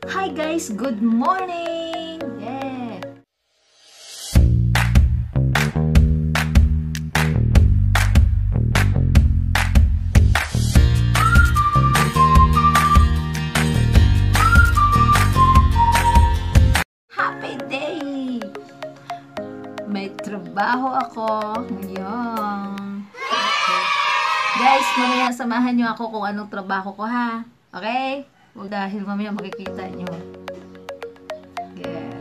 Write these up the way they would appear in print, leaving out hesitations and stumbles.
Hi guys, good morning! Yeah! Happy day! May trabaho ako ngayon. Okay. Guys, mamaya samahan nyo ako kung anong trabaho ko ha. Okay? Dahil mamaya makikita nyo. Yeah.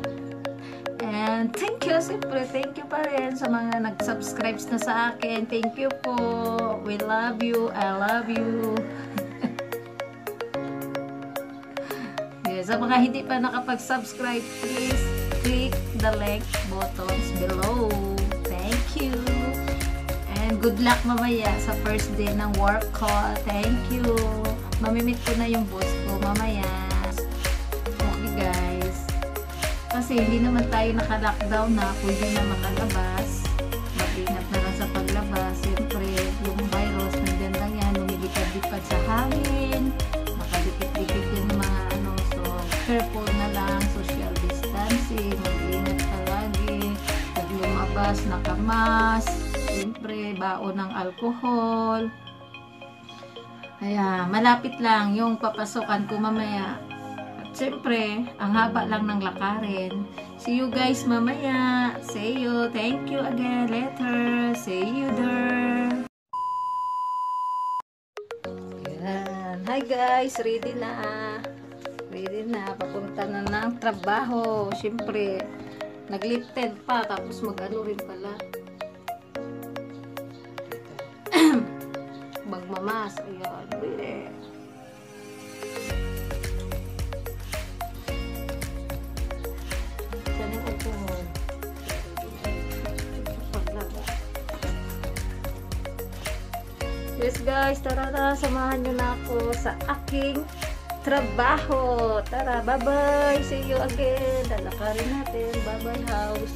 And thank you, siyempre, thank you pa rin sa mga nag-subscribe na sa akin. Thank you po. We love you. I love you. Yeah, sa mga hindi pa nakapag-subscribe, please click the like buttons below. Thank you. And good luck mamaya sa first day ng work ko. Thank you. Mamimit ko na yung boss ko mamaya. Okay guys. Kasi hindi naman tayo naka-lockdown na. Pwede na makalabas. Mag-ingat na lang sa paglabas. Siyempre, yung virus, nandiyan lang yan. Lumilipad-lipad sa hangin. Nakadikit-dikit yung mga ano. So, careful na lang. Social distancing. Mag-ingat ka lagi. Pag lumabas, nakamas. Siyempre, baon ng alcohol. Kaya, malapit lang yung papasokan ko mamaya. At syempre, ang haba lang ng lakarin. See you guys mamaya. See you. Thank you again later. See you there. Yan. Hi guys, ready na. Ready na. Papunta na ng trabaho. Syempre, naglifted pa. Tapos mag-ano rin pala. Magmamas. Ayan. Bile. Saan yung alcohol? Yes guys, tara na. Samahan nyo na ako sa aking trabaho. Tara, bye-bye. See you again. Lalakarin natin. Bye-bye house.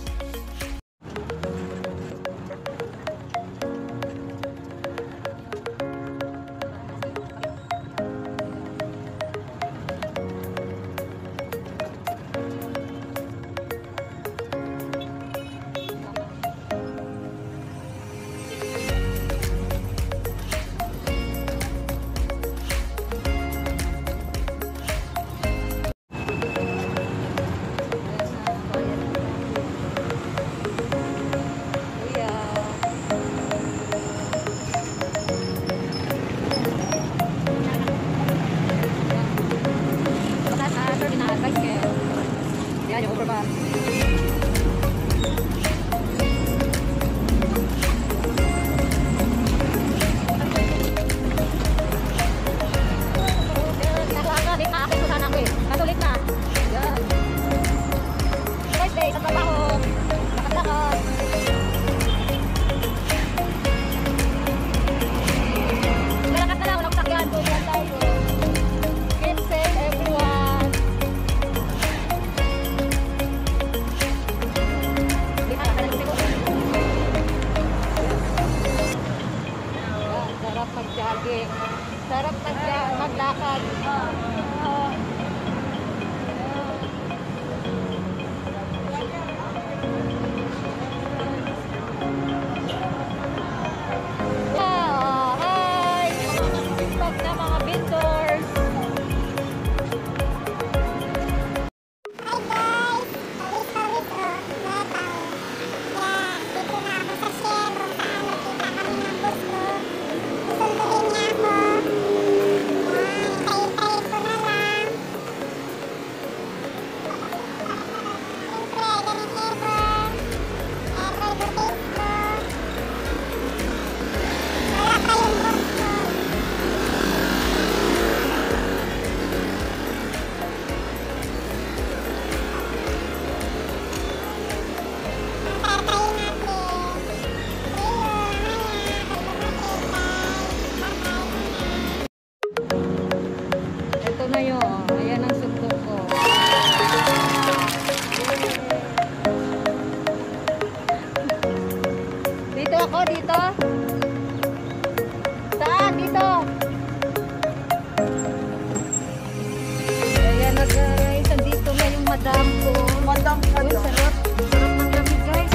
Madam ko. Madam ka Uy, daw. sarap. Sarap ng lamig, guys.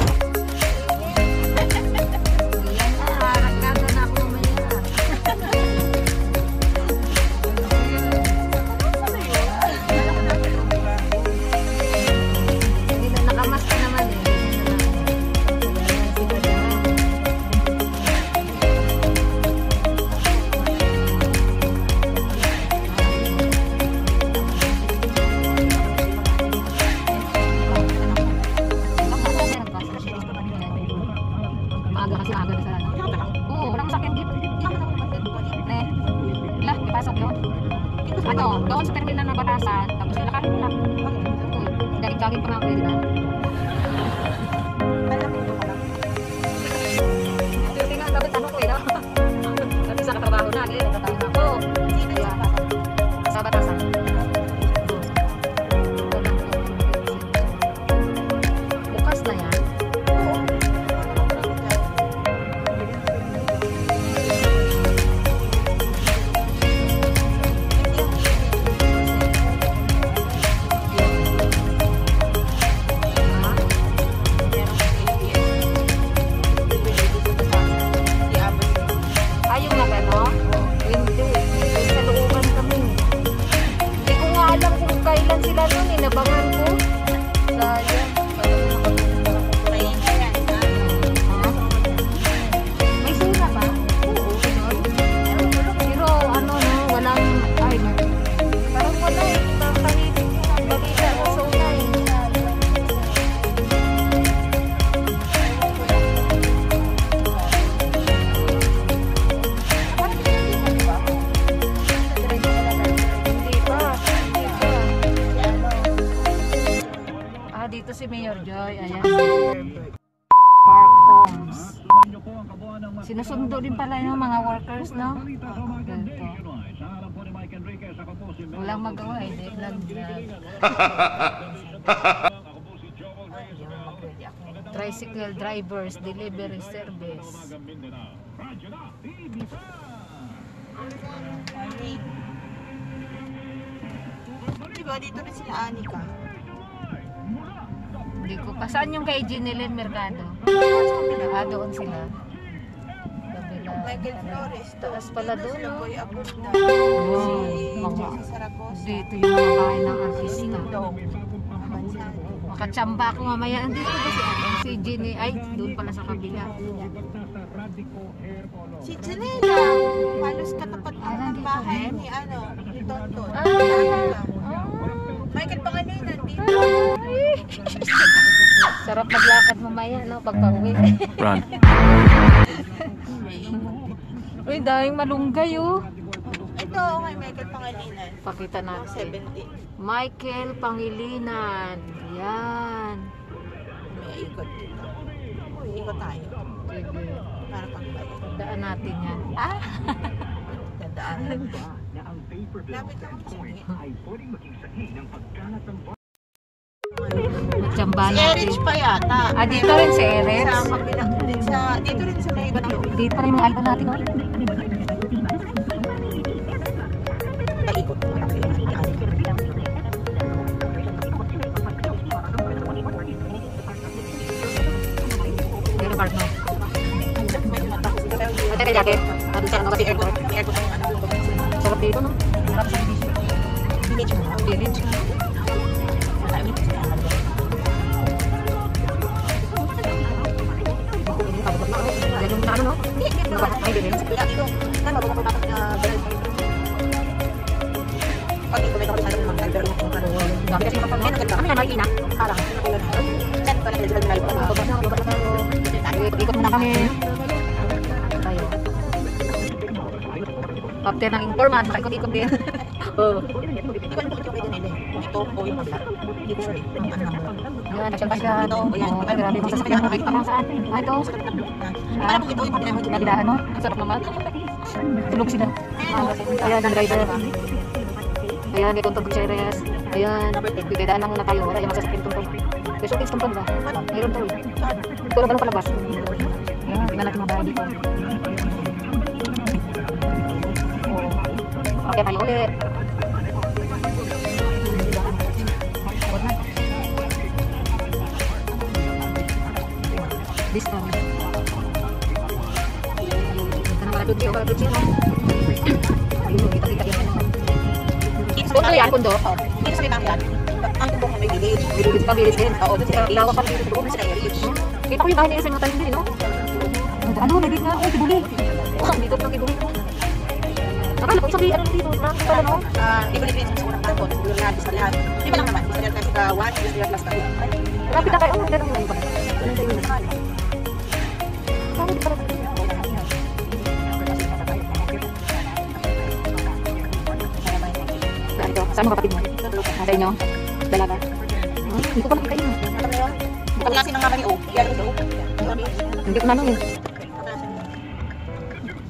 Yan na, rakado na ako mamaya. Hindi na nakamask naman eh. Maaga kasi maaga na sa ano. Oo, walang sakit dito. Ne, ilah, ipasok yun. Ano, doon sa terminal ng Batasan, tapos nilakarin mo lang. Jogging pa nga ako, di ba? Tingnan, dapat tanong ko eh, no? Kasi sa katrabaho na, eh, nagtatrabaho na ako. Sa Batasan. Bukas na yan. Ayun na gano? Hindi. Sa looban kami. Hindi ko nga alam kung kailan sila nun. Inabangan ko. Sayang. May sura ba? Oo. Pero ano no, walang, ay, parang wala eh. Tahimik yung balita sa sura eh. Hindi pa. Dito si Mayor Joy. Ayan. Park Homes. Sinusundo din pala yung mga workers, no? Ganito. Walang magawa eh. Tricycle drivers, delivery service. Diba, dito rin sila Anika. Hindi ko pa. Saan yung kay Ginilyn Mercado? Doon sila. Kabila. Michael Flores. Taas pala Dito doon, sila no? Boy Abunda. Wow, Si mga- Jesse Saragosa. Dito yung mga bahay ng artista. Dong. Abansado. Makachamba ako mamaya. Andito ba si Ginny? Ay, doon pala sa kabila. Si Janela. Halos katapat lang ng bahay ni ano, ni Tonton. Michael Pangalinan dito. Sarap maglakad mamaya, no? Pagpa-uwi. Run. Uy, daming malunggay, oh. Ito, kay Michael Pangalinan. Pakita natin. 70. Michael Pangilinan. Yan. May ikot dito. Ikot tayo. Sige. Para pagbayad. Daan natin yan. Dadaanan ba? Lapit lang ako sa Magsamba Si natin. Erich pa yata. Dito rin si Erich. Sa kabilang din sa, dito rin sa may ibang loob. Dito rin yung album natin, oh. Paikot. Dito park mo. Ate kay jacket. Dito sa mga airport. Sarap dito, no? Sarap sa dito. Village. Ganun na ano, no? Ay, village. Dami kasi kapag kami na naiina. Parang. Ikot na kami. Tayo. After ng informant, makaikot-ikot din. Oo. Yan, nagsyal-pasyal. Ay, grabe kung sasakyan. Nakikita mo saan? Ay, ito. Nagilaan mo? Sarap naman. Tulog sila. Ayan, ang driver. Ayan, may Tonton Gutierrez. Ayan, bigayaan lang muna tayo. Wala yung masasakyan Tonton. May showcase Tonton ba? Mayroon to eh. Tulog anong palabas. Ayan, tingnan natin mga bahay dito. Okay, tayo ulit. This one. Ito na para tutsi. Para tutsi. Ayun, kita-kita yan. Pundo yan, pundo. Dito sa may bangyan, ang tumbong na may village. Village pa, village din. Oo, doon sila ilawan pa dito doon sila i-reach. Kita ko yung bahay nila sa mga tayo din, no? Ano, nagit na. Oh, kibuli. Dito pa kibuli. Akala ko sabi, ano dito? Marami pala, no? Ibalik rin sa unang kanto. Yung lahat, isa lahat. Di ba lang naman? Isa lahat plus 1, isa lahat plus 2. Rapid na kayo. Oh, ganun mo ba? Bakit pala? Ito, saan mo kapatid mo? Sa inyo? Dalaga? Hindi ko pa nakita yun. Ang klase ng mga ni O. Yan ito. Hindi ko naman yun.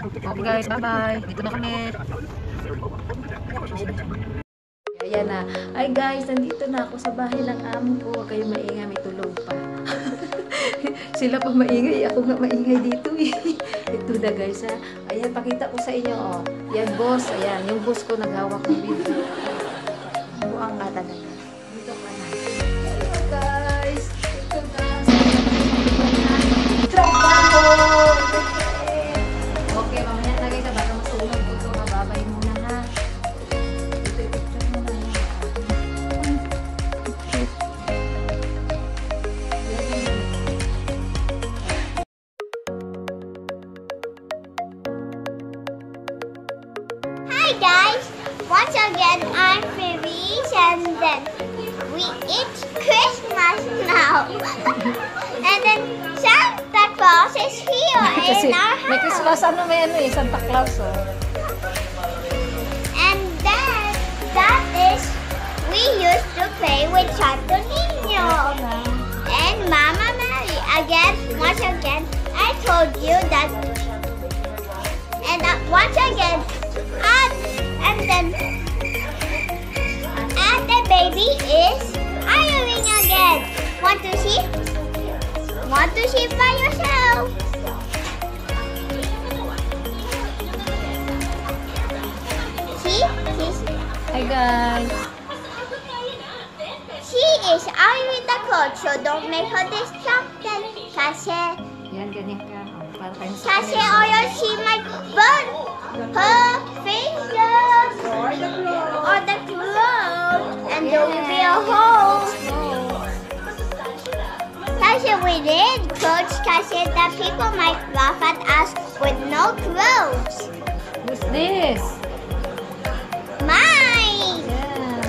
Okay guys, bye-bye. Dito na kami. Ayan na. Ay guys, nandito na ako sa bahay ng amo ko. Huwag kayong maingay, may tulog pa. Sila pa maingay, ako nga maingay dito eh. Ito na guys ha. Ayan, pakita ko sa inyo oh. Yan boss, ayan. Yung boss ko naghawak ng video. Buang ka talaga. Dito ka na. Hello guys. Ito guys. Trabaho! Okay, mamaya na guys. Baka masunog ko ito. Mababay muna ha. Ito yung picture mo na. Hi guys! Once again, I'm Felice and then we eat Christmas now. And then Santa Claus is here Kasi in our may house. Christmas may Santa Claus oh. And then that is we used to play with Santo Niño. And Mama Mary. Again, once again, I told you that. And once again, and then the baby is ironing again. Want to see? Want to see by yourself? See? Hi guys. She is ironing the clothes, so don't make her distracted. Kasi Yan, ganyan ka. Oh, para tayong sa Kasi or she might burn her fingers or the clothes and there will be a hole. Kasi we need clothes kasi the people might laugh at us with no clothes. Who's this? Mine! Yeah.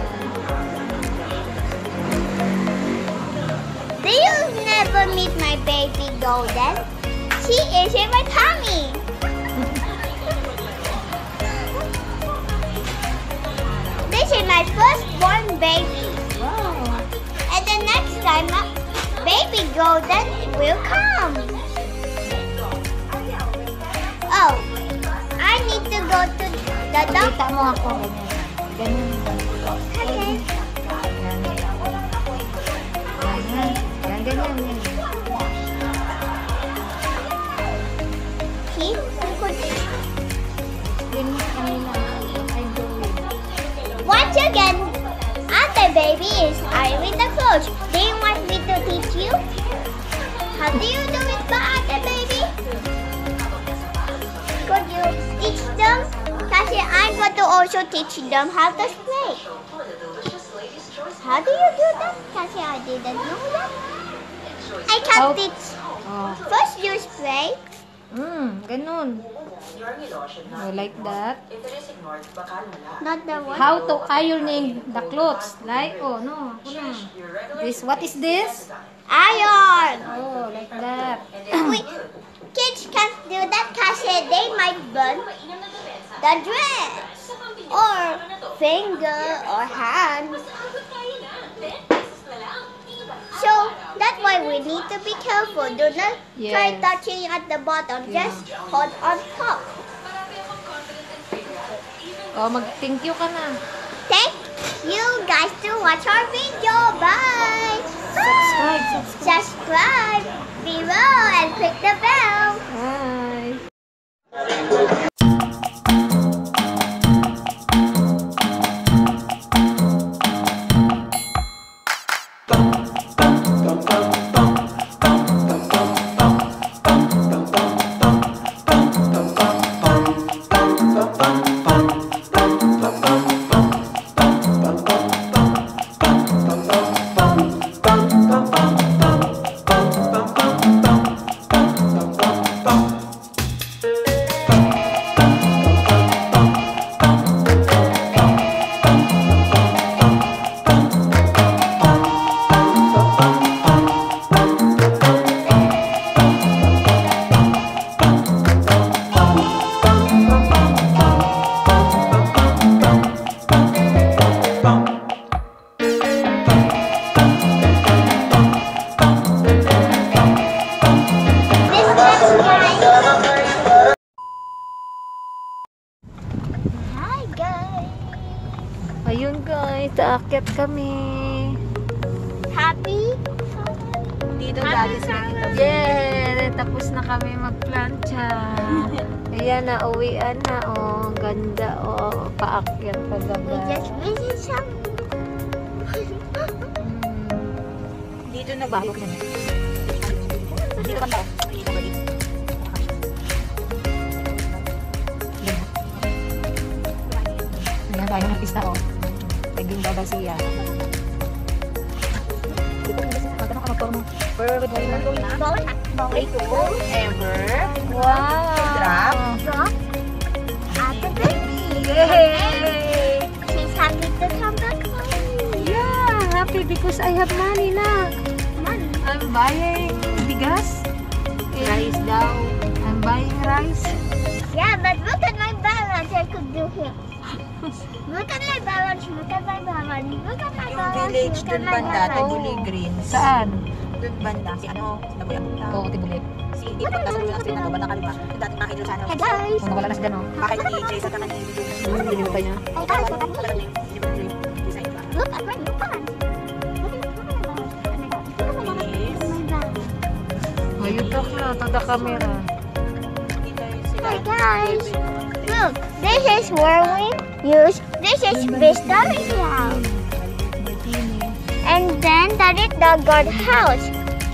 Do you never meet my baby Golden? She is in my tummy. This is my firstborn baby. Wow. And the next time, baby Golden will come. Oh, I need to go to the doctor. Kita mo ako. Ganyan. Okay. Ganyan. Ganyan. See? You could Explain mo kanina. I'm doing. Once again, after baby is ironing the clothes. Do you want me to teach you? How do you do it for after baby? Could you teach them? Kasi I'm going to also teach them how to spray. How do you do that? Kasi I didn't know that. I How- can teach. Oh. First you spray. Ganun. Oh, like that. Not the one. How to ironing the clothes. Like, oh, no. Ako na. This, what is this? Iron. Oh, like that. We, kids can't do that kasi they might burn the dress or finger or hand. So that's why we need to be careful. Do not try Yes. touching at the bottom. Yeah. Just hold on top. Oh, mag-thank you ka na. Thank you guys to watch our video. Bye. Subscribe, subscribe. Subscribe below and click the bell. Bye. Aakyat kami. Happy? Dito dati sila dito. Yeah! Tapos na kami magplancha. Ayan na, uwian na. Oh, ang ganda. Oh, paakyat pa We gaba. just visit some. Dito nagbalok na. Dito ka daw. Ayan tayo ng pista, oh. Naging baba siya. Magkano ka magpapano? Perfect. Ever. Wow! Drop. Drop. Ate baby. Yay! She's happy to come back home. Yeah! Happy because I have money na. Money. I'm buying bigas. Rice daw. I'm buying rice. Yeah, but look at my balance. I could do here. Look at my balance. Look at my balance. Look at my Yung balance. village Look at dun my banda, balance. Taguli Greens. Saan? Dun banda, si ano, si Naboy Amunta. Oo, Tibulit. Si dito, nasa dulo ng street na to, banda kaliwa. Yung dating mga idol sa ano. Hey guys. Kung nawala na si Dano. Bakit ni Jason ka na ni Hindi mo pa niya. Hey guys, look at my balance. design pa. Look at my balance. Look at my balance. Oh my God. Look at my balance. Yes. Look at my balance. Oh, you talk na to the camera. Dito yung sila. Hey guys. Look, this is where we use. This is Vista House. And then that is the guard house.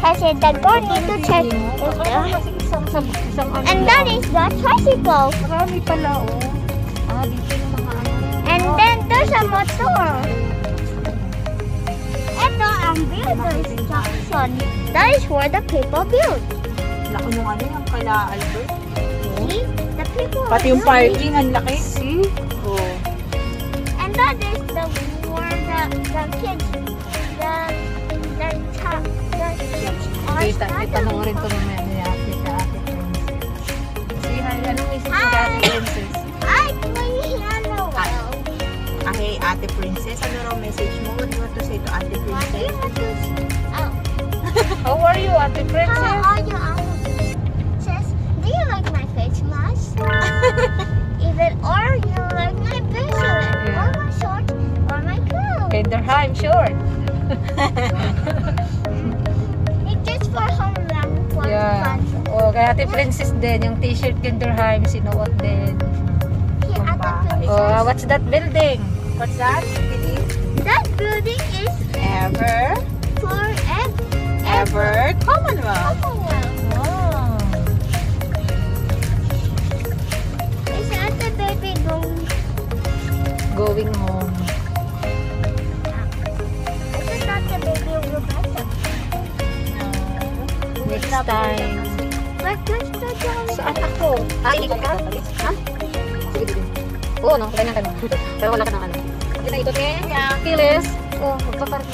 Kasi the guard need to check. And that is the tricycle. Marami pala, oh. Ah, dito yung mga ano. And then there's a motor. Ito ang builders Jackson. That is where the people build. Laki nung ano yung kala Albert. See? The people Pati yung are building. parking, ang laki. See? Oh. And that is the where the kids, the kids are Kita, panoorin ko naman ni Ate Say hi, anong message ni Ate Princess? I play hello. Ah, hey, Ate Princess, ano raw message mo? What do you want to say to Ate What do you Princess? want to say? Oh. How are you, Ate Princess? How are you, Ate Princess? Do you like my face mask? Even or you like my bracelet? Yeah. Or my shorts? Or my clothes? Kinderheim short. It's just for home run for Yeah. fun. Oh, kay Ate Princess din, yung t-shirt Kinderheim, sinuot din. Here at the Pambahay. Oh, princess. what's that building? What's that? Billy? That building is Ever? forever. Ever? Commonwealth. Commonwealth. Oh. Is that the baby going? Going home. I thought the baby will go back. Next time. But where's the dog? Saan ako? Ah, ikot ka? Ha? Sige, sige. Oo, no? Ganyan ka no? Pero wala ka ng ano. Kita ikot eh. Kilis. Oh, magpapark.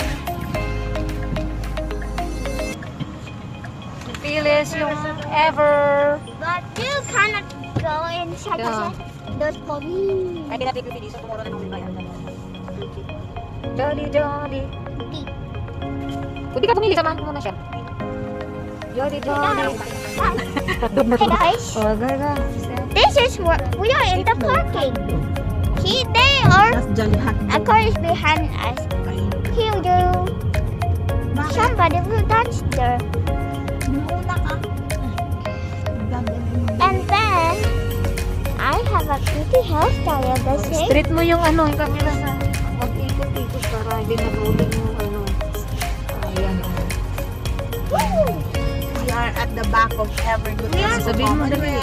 Kilis yung ever. But you cannot go inside Yeah. those police. Ay, pinatay ko Billy, so tomorrow na nung bayan. Jolly, jolly. Deep. Pwede ka pumili, samahan mo na siya. Jolly, jolly. Hey guys, Oh, gaga. this is where we are in the parking. See, they are. That's Jolly Hot. A car is behind us. Here, you. Somebody will touch there. And then I have a pretty hairstyle the same. Straight mo yung ano, yung camera sa mag-ikot-ikot para hindi nag-uling yung ano. Ayan. Woo! We are at the back of Evergood. We are- Sabihin mo dali.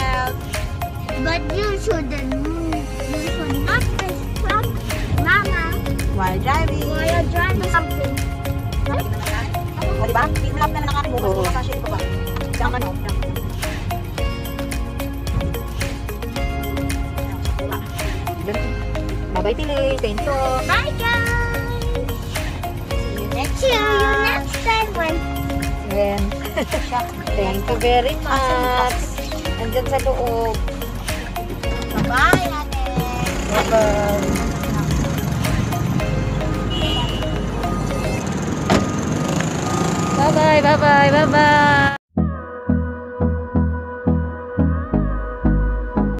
But you shouldn't move. You should not distract Mama While driving. while you're driving something. O, diba? Tinlap na lang mo. Oo. Kasi makasya ko ba? Diyan ka no? Bye-bye, Tili. Thank you. Bye guys. See you next See you time. next time when Ayan. Thank you very much. Andyan sa loob. Bye, ate. Bye-bye. Bye-bye, bye-bye, bye-bye.